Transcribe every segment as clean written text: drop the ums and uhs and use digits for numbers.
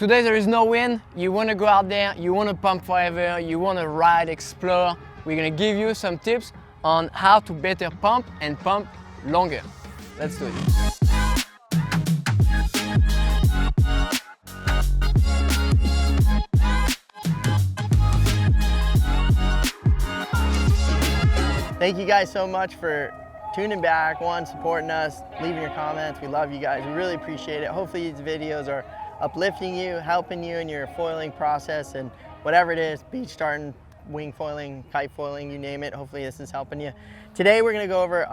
today there is no wind, you want to go out there, you want to pump forever, you want to ride, explore. We're going to give you some tips on how to better pump and pump longer. Let's do it. Thank you guys so much for tuning back, supporting us, leaving your comments. We love you guys. We really appreciate it. Hopefully these videos are uplifting you, helping you in your foiling process and whatever it is, beach starting, wing foiling, kite foiling, you name it. Hopefully this is helping you. Today we're gonna go over,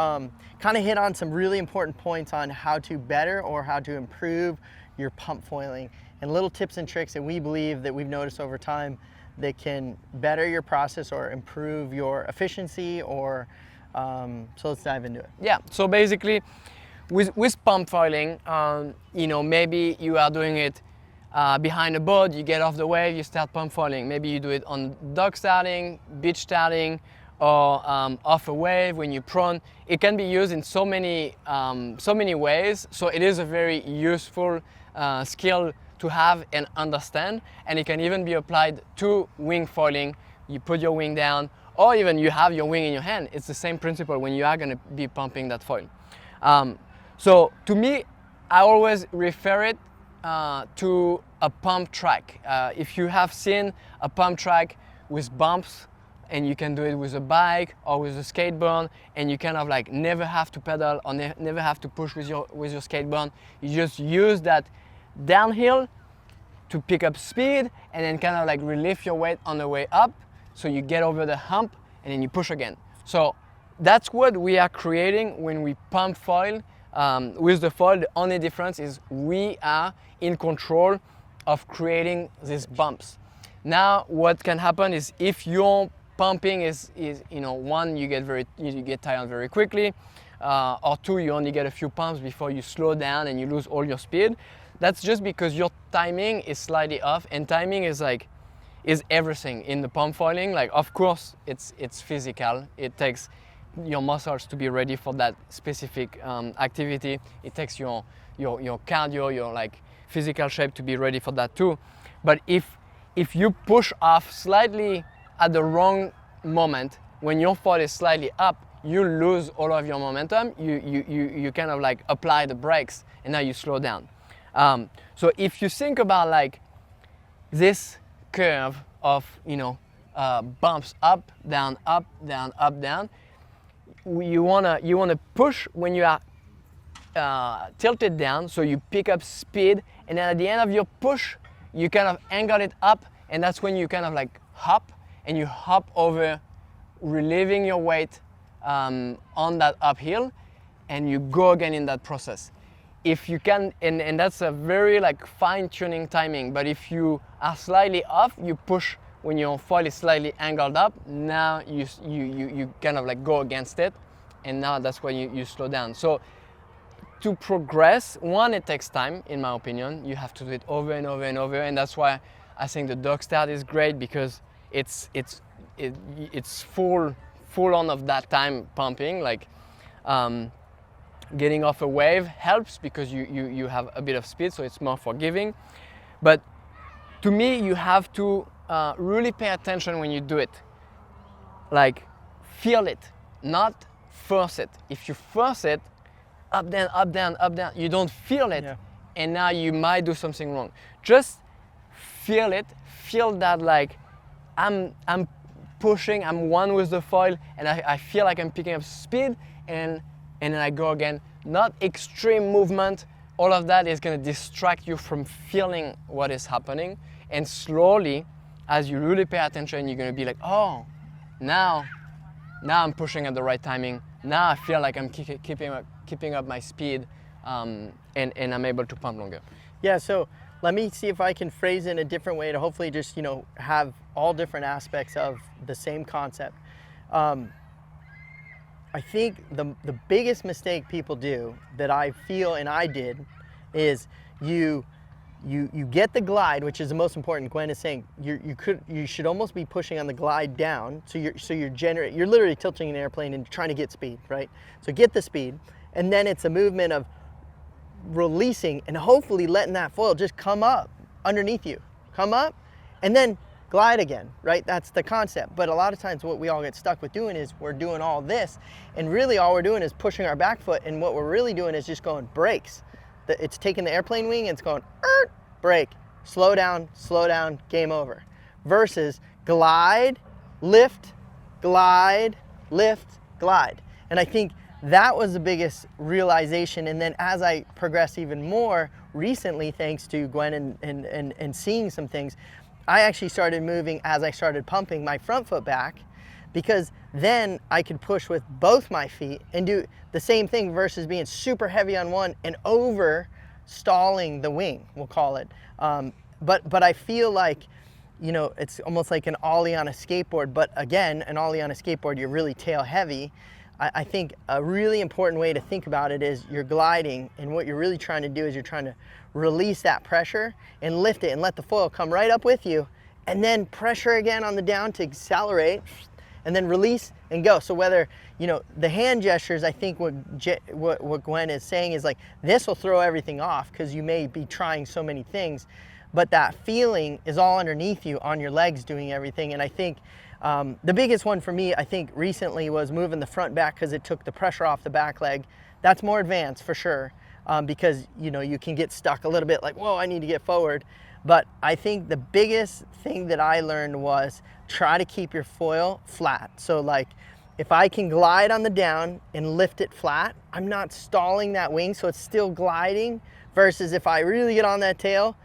kind of hit on some really important points on how to better or how to improve your pump foiling and little tips and tricks that we believe that we've noticed over time that can better your process or improve your efficiency or, so let's dive into it. Yeah, so basically with pump foiling, you know, maybe you are doing it behind a boat, you get off the wave, you start pump foiling. Maybe you do it on dock starting, beach starting, or off a wave when you're prone. It can be used in so many ways, so it is a very useful skill to have and understand, and it can even be applied to wing foiling. You put your wing down, or even you have your wing in your hand. It's the same principle when you are going to be pumping that foil. So to me, I always refer it to a pump track. If you have seen a pump track with bumps, and you can do it with a bike or with a skateboard, and you kind of like never have to pedal or never have to push with your skateboard. You just use that downhill to pick up speed and then kind of like relieve your weight on the way up, so you get over the hump and then you push again. So that's what we are creating when we pump foil. With the foil, the only difference is we are in control of creating these bumps. Now what can happen is if your pumping is you know, one, you get tired very quickly, or two, you only get a few pumps before you slow down and you lose all your speed. That's just because your timing is slightly off, and timing is everything in the pump foiling. Like, of course, it's physical. It takes your muscles to be ready for that specific activity. It takes your cardio, your like physical shape to be ready for that too. But if you push off slightly at the wrong moment, when your foil is slightly up, you lose all of your momentum. You kind of like apply the brakes, and now you slow down. So if you think about like this curve of, you know, bumps up, down, up, down, up, down, you wanna push when you are tilted down, so you pick up speed, and then at the end of your push, you kind of angle it up, and that's when you kind of like hop, and you hop over, relieving your weight on that uphill, and you go again in that process. If you can, and that's a very like fine-tuning timing, but if you are slightly off, you push when your foil is slightly angled up. Now you kind of like go against it, and now that's when you slow down. So to progress, one, it takes time, in my opinion. You have to do it over and over and over, and that's why I think the Dockstart is great, because it's full on of that time pumping. Like getting off a wave helps because you have a bit of speed, so it's more forgiving. But to me, you have to really pay attention when you do it. Like, feel it, not force it. If you force it, up, down, up, down, up, down, you don't feel it, yeah. And now you might do something wrong. Just feel it, feel that like I'm pushing, I'm one with the foil, and I feel like I'm picking up speed, and then I go again. Not extreme movement. All of that is going to distract you from feeling what is happening. And slowly, as you really pay attention, you're going to be like, oh, now I'm pushing at the right timing. Now I feel like I'm keeping up my speed, and I'm able to pump longer. Yeah, so let me see if I can phrase it in a different way to hopefully just, you know, have all different aspects of the same concept. I think the biggest mistake people do, that I feel and I did, is you get the glide, which is the most important. Gwen is saying you should almost be pushing on the glide down, so you're literally tilting an airplane and trying to get speed, right? So get the speed, and then it's a movement of releasing and hopefully letting that foil just come up underneath you, come up, and then glide again, right? That's the concept. But a lot of times what we all get stuck with doing is we're doing all this, and really all we're doing is pushing our back foot, and what we're really doing is just going brakes. It's taking the airplane wing and it's going brake, slow down, game over. Versus glide, lift, glide, lift, glide. And I think that was the biggest realization. And then as I progress even more recently, thanks to Gwen and seeing some things, I actually started moving as I started pumping my front foot back, because then I could push with both my feet and do the same thing versus being super heavy on one and over stalling the wing, we'll call it. But I feel like, you know, it's almost like an ollie on a skateboard, but again, an ollie on a skateboard, you're really tail heavy. I think a really important way to think about it is you're gliding, and what you're really trying to do is you're trying to release that pressure and lift it and let the foil come right up with you, and then pressure again on the down to accelerate, and then release and go. So whether, you know, the hand gestures, I think what Gwen is saying is like, this will throw everything off because you may be trying so many things, but that feeling is all underneath you on your legs doing everything. And I think the biggest one for me, I think recently, was moving the front back, because it took the pressure off the back leg. That's more advanced for sure, because, you know, you can get stuck a little bit like, whoa, I need to get forward. But I think the biggest thing that I learned was try to keep your foil flat. So like, if I can glide on the down and lift it flat, I'm not stalling that wing, so it's still gliding, versus if I really get on that tail,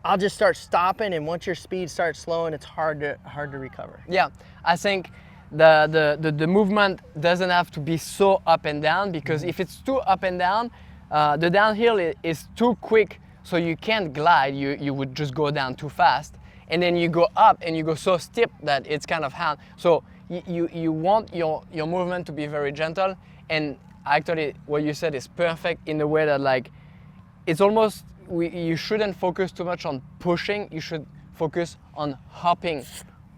I'll just start stopping, and once your speed starts slowing, it's hard to recover. Yeah, I think the movement doesn't have to be so up and down, because if it's too up and down, the downhill is too quick, so you can't glide. You would just go down too fast, and then you go up and you go so steep that it's kind of hard. So you want your movement to be very gentle, and actually what you said is perfect in the way that, like, it's almost, you shouldn't focus too much on pushing. You should focus on hopping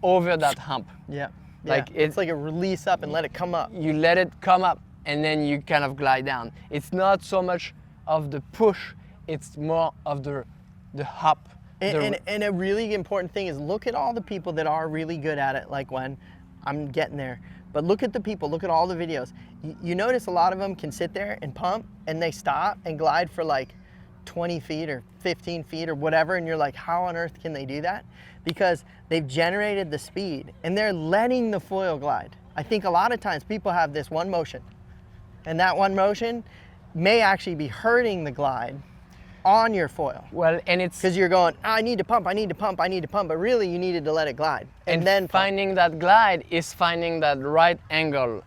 over that hump. Yeah. Like it's like a release up and let it come up. You let it come up, and then you kind of glide down. It's not so much of the push, it's more of the hop. And a really important thing is, look at all the people that are really good at it, like when I'm getting there. But look at the people, look at all the videos. You notice a lot of them can sit there and pump, and they stop and glide for like 20 feet or 15 feet or whatever, and you're like, how on earth can they do that? Because they've generated the speed and they're letting the foil glide. I think a lot of times people have this one motion, and that one motion may actually be hurting the glide on your foil. Well, and it's because you're going, I need to pump, but really you needed to let it glide. And then finding that glide is finding that right angle,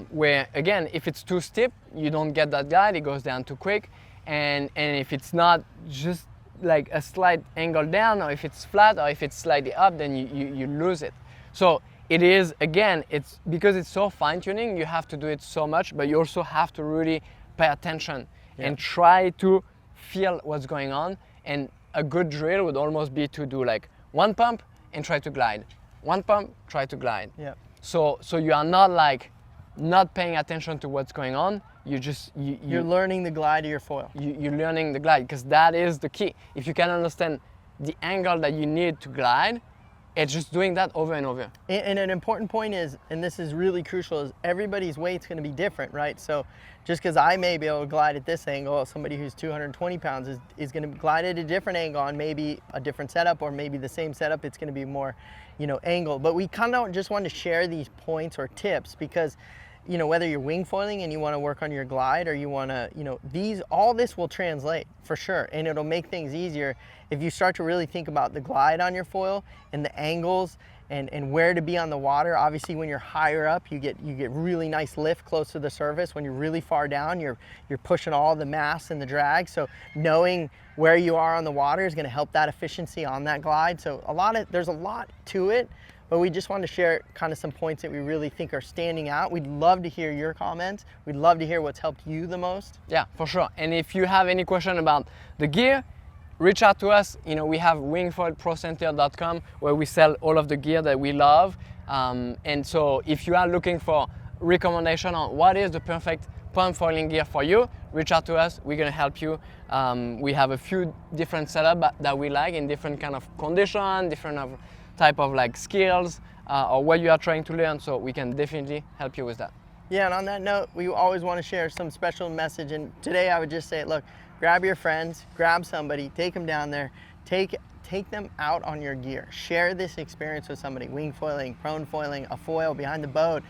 where again, if it's too steep, you don't get that glide, it goes down too quick. And if it's not just like a slight angle down, or if it's flat, or if it's slightly up, then you lose it. So it is, again, it's because it's so fine-tuning, you have to do it so much, but you also have to really pay attention and try to feel what's going on. And a good drill would almost be to do like one pump and try to glide. One pump, try to glide. Yeah. So you are not like not paying attention to what's going on. You're learning the glide of your foil. You're learning the glide, because that is the key. If you can understand the angle that you need to glide, it's just doing that over and over. And an important point is, and this is really crucial, is everybody's weight's going to be different, right? So just because I may be able to glide at this angle, somebody who's 220 pounds is going to glide at a different angle on maybe a different setup, or maybe the same setup, it's going to be more, angle. But we kind of just want to share these points or tips, because whether you're wing foiling and you want to work on your glide, or you want to, all this will translate for sure, and it'll make things easier if you start to really think about the glide on your foil and the angles and where to be on the water. Obviously, when you're higher up, you get really nice lift close to the surface. When you're really far down, you're pushing all the mass and the drag. So knowing where you are on the water is going to help that efficiency on that glide. So there's a lot to it. But we just wanted to share kind of some points that we really think are standing out. We'd love to hear your comments. We'd love to hear what's helped you the most. Yeah, for sure. And if you have any question about the gear, reach out to us. We have wingfoilprocenter.com, where we sell all of the gear that we love. And so if you are looking for recommendation on what is the perfect pump foiling gear for you, reach out to us. We're gonna help you. We have a few different setups that we like in different kind of condition, different type of like skills, or what you are trying to learn. So we can definitely help you with that. Yeah, and on that note, we always want to share some special message. And today I would just say, look, grab your friends, grab somebody, take them down there, take them out on your gear. Share this experience with somebody, wing foiling, prone foiling, a foil behind the boat,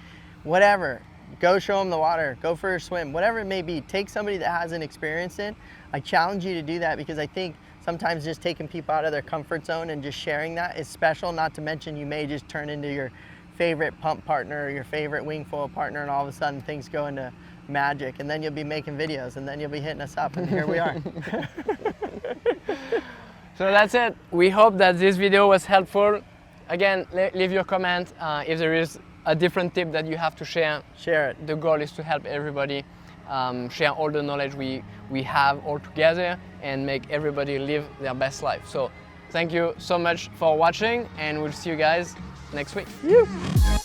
whatever. Go show them the water, go for a swim, whatever it may be. Take somebody that hasn't experienced it. I challenge you to do that, because I think sometimes just taking people out of their comfort zone and just sharing that is special. Not to mention, you may just turn into your favorite pump partner or your favorite wing foil partner, and all of a sudden things go into magic, and then you'll be making videos, and then you'll be hitting us up, and here we are. So that's it. We hope that this video was helpful. Again, leave your comment. If there is a different tip that you have to share, share it. The goal is to help everybody, share all the knowledge we have all together, and make everybody live their best life. So thank you so much for watching, and we'll see you guys next week. Yeah.